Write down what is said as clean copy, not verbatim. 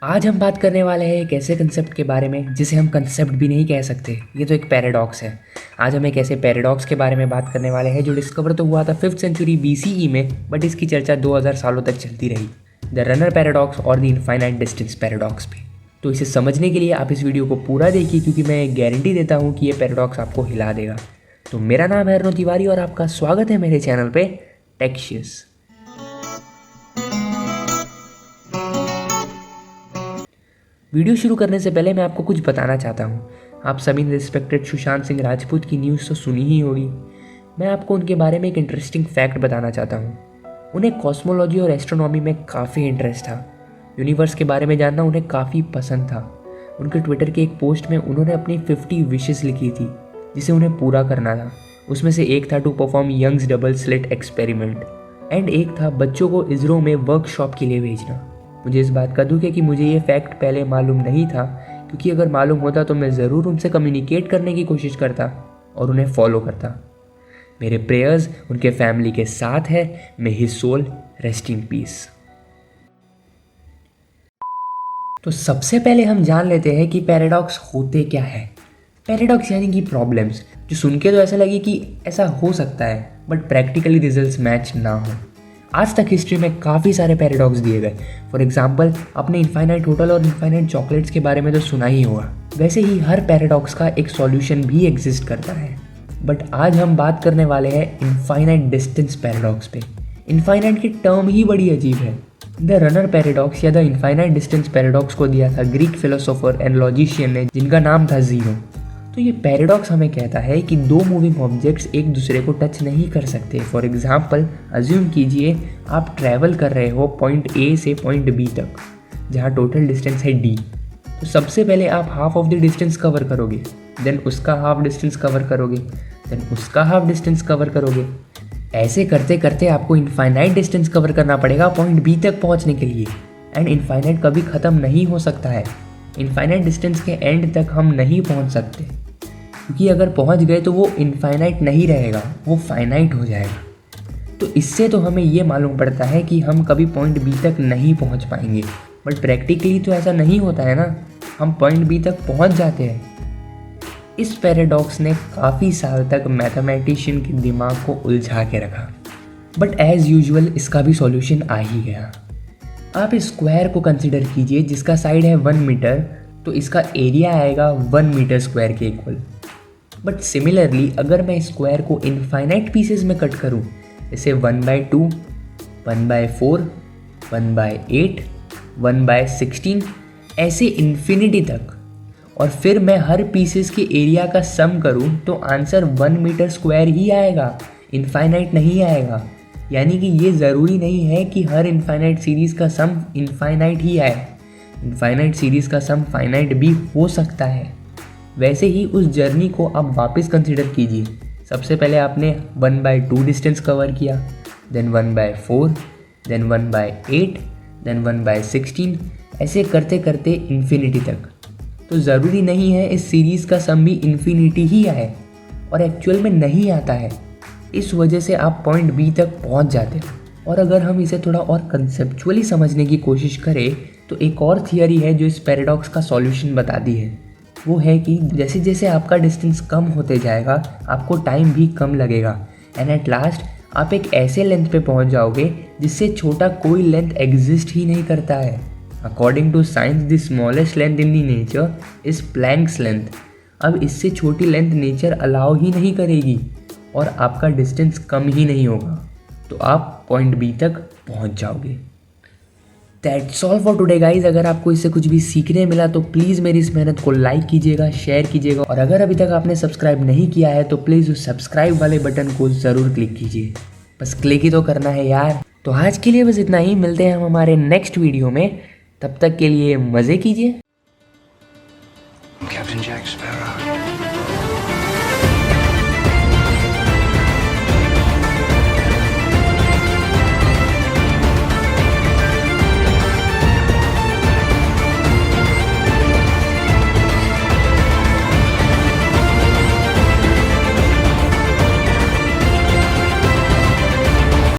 आज हम बात करने वाले हैं एक ऐसे कंसेप्ट के बारे में जिसे हम कंसेप्ट भी नहीं कह सकते, ये तो एक पैराडॉक्स है। आज हम एक ऐसे पैराडॉक्स के बारे में बात करने वाले हैं जो डिस्कवर तो हुआ था 5th सेंचुरी BCE में, बट इसकी चर्चा 2000 सालों तक चलती रही। द रनर पैराडॉक्स और द इनफाइनाइट डिस्टेंस पैराडॉक्स पे। तो इसे समझने के लिए आप इस वीडियो को पूरा देखिए, क्योंकि मैं गारंटी देता हूँ कि ये पैराडॉक्स आपको हिला देगा। तो मेरा नाम है अरुण तिवारी और आपका स्वागत है मेरे चैनल पे टेक्शियस। वीडियो शुरू करने से पहले मैं आपको कुछ बताना चाहता हूँ। आप सभी ने रिस्पेक्टेड सुशांत सिंह राजपूत की न्यूज़ तो सुनी ही होगी। मैं आपको उनके बारे में एक इंटरेस्टिंग फैक्ट बताना चाहता हूँ। उन्हें कॉस्मोलॉजी और एस्ट्रोनॉमी में काफ़ी इंटरेस्ट था। यूनिवर्स के बारे में जानना उन्हें काफ़ी पसंद था। उनके ट्विटर के एक पोस्ट में उन्होंने अपनी 50 विशेज़ लिखी थी जिसे उन्हें पूरा करना था। उसमें से एक था to perform Young's double slit experiment and एक था बच्चों को इसरो में वर्कशॉप के लिए भेजना। मुझे इस बात का दुख है कि मुझे ये फैक्ट पहले मालूम नहीं था, क्योंकि अगर मालूम होता तो मैं ज़रूर उनसे कम्युनिकेट करने की कोशिश करता और उन्हें फॉलो करता। मेरे प्रेयर्स उनके फैमिली के साथ है। May his soul rest in peace. तो सबसे पहले हम जान लेते हैं कि पैराडॉक्स होते क्या है। पैराडॉक्स यानी कि प्रॉब्लम्स जो सुन के तो ऐसा लगे कि ऐसा हो सकता है, बट प्रैक्टिकली रिजल्ट्स मैच ना हो। आज तक हिस्ट्री में काफ़ी सारे पैराडॉक्स दिए गए। फॉर एग्जाम्पल, आपने इनफाइनाइट होटल और इनफाइनाइट चॉकलेट्स के बारे में तो सुना ही होगा। वैसे ही हर पैराडॉक्स का एक सॉल्यूशन भी एग्जिस्ट करता है। बट आज हम बात करने वाले हैं इनफाइनाइट डिस्टेंस पैराडॉक्स पे। इनफाइनाइट की टर्म ही बड़ी अजीब है। द रनर पैराडॉक्स या द इनफाइनाइट डिस्टेंस पैराडॉक्स को दिया था ग्रीक फिलोसोफर एंड लॉजिशियन ने, जिनका नाम था ज़ीनो। तो ये पैराडॉक्स हमें कहता है कि दो मूविंग ऑब्जेक्ट्स एक दूसरे को टच नहीं कर सकते। फॉर एग्जाम्पल, अज्यूम कीजिए आप ट्रैवल कर रहे हो पॉइंट A से पॉइंट B तक, जहाँ टोटल डिस्टेंस है D। तो सबसे पहले आप half of the distance cover करोगे, देन उसका हाफ डिस्टेंस कवर करोगे, देन उसका हाफ डिस्टेंस कवर करोगे। ऐसे करते करते आपको इनफाइनाइट डिस्टेंस कवर करना पड़ेगा पॉइंट B तक पहुँचने के लिए। एंड इनफाइनाइट कभी ख़त्म नहीं हो सकता है। इनफाइनाइट डिस्टेंस के एंड तक हम नहीं पहुँच सकते, क्योंकि अगर पहुंच गए तो वो इनफाइनाइट नहीं रहेगा, वो फाइनाइट हो जाएगा। तो इससे तो हमें ये मालूम पड़ता है कि हम कभी पॉइंट B तक नहीं पहुंच पाएंगे। बट प्रैक्टिकली तो ऐसा नहीं होता है ना, हम पॉइंट B तक पहुंच जाते हैं। इस पैराडॉक्स ने काफ़ी साल तक मैथमेटिशियन के दिमाग को उलझा के रखा, बट एज़ यूजुअल इसका भी सॉल्यूशन आ ही गया। आप इस स्क्वायर को कंसिडर कीजिए जिसका साइड है 1 मीटर, तो इसका एरिया आएगा 1 मीटर स्क्वायर के इक्वल। बट सिमिलरली अगर मैं स्क्वायर को इनफाइनाइट पीसेस में कट करूं, जैसे 1/2, 1/4, 1/8, 1/16, ऐसे इन्फिनिटी तक, और फिर मैं हर पीसेस के एरिया का सम करूं, तो आंसर 1 मीटर स्क्वायर ही आएगा, इनफाइनाइट नहीं आएगा। यानी कि ये ज़रूरी नहीं है कि हर इनफाइनाइट सीरीज़ का सम इनफाइनाइट ही आए। इनफाइनाइट सीरीज़ का सम फाइनाइट भी हो सकता है। वैसे ही उस जर्नी को आप वापस कंसिडर कीजिए। सबसे पहले आपने 1/2 डिस्टेंस कवर किया, देन 1/4, देन 1/8, देन 1/16, ऐसे करते करते इन्फिनिटी तक। तो ज़रूरी नहीं है इस सीरीज़ का सम भी इन्फिनिटी ही आए, और एक्चुअल में नहीं आता है। इस वजह से आप पॉइंट B तक पहुंच जाते हैं। और अगर हम इसे थोड़ा और कंसेप्चुअली समझने की कोशिश करें, तो एक और थियरी है जो इस पैराडॉक्स का सॉल्यूशन बताती है। वो है कि जैसे जैसे आपका डिस्टेंस कम होते जाएगा, आपको टाइम भी कम लगेगा, एंड एट लास्ट आप एक ऐसे लेंथ पे पहुंच जाओगे जिससे छोटा कोई लेंथ एग्जिस्ट ही नहीं करता है। According to science, the smallest length in the nature is Planck's length. अब इससे छोटी लेंथ नेचर अलाउ ही नहीं करेगी और आपका डिस्टेंस कम ही नहीं होगा, तो आप पॉइंट B तक पहुंच जाओगे। That's all for today guys. अगर आपको इससे कुछ भी सीखने मिला तो प्लीज़ मेरी इस मेहनत को लाइक कीजिएगा, शेयर कीजिएगा, और अगर अभी तक आपने सब्सक्राइब नहीं किया है तो प्लीज़ उस सब्सक्राइब वाले बटन को ज़रूर क्लिक कीजिए। बस क्लिक ही तो करना है यार। तो आज के लिए बस इतना ही। मिलते हैं हम हमारे नेक्स्ट वीडियो में। तब तक के लिए मज़े कीजिए।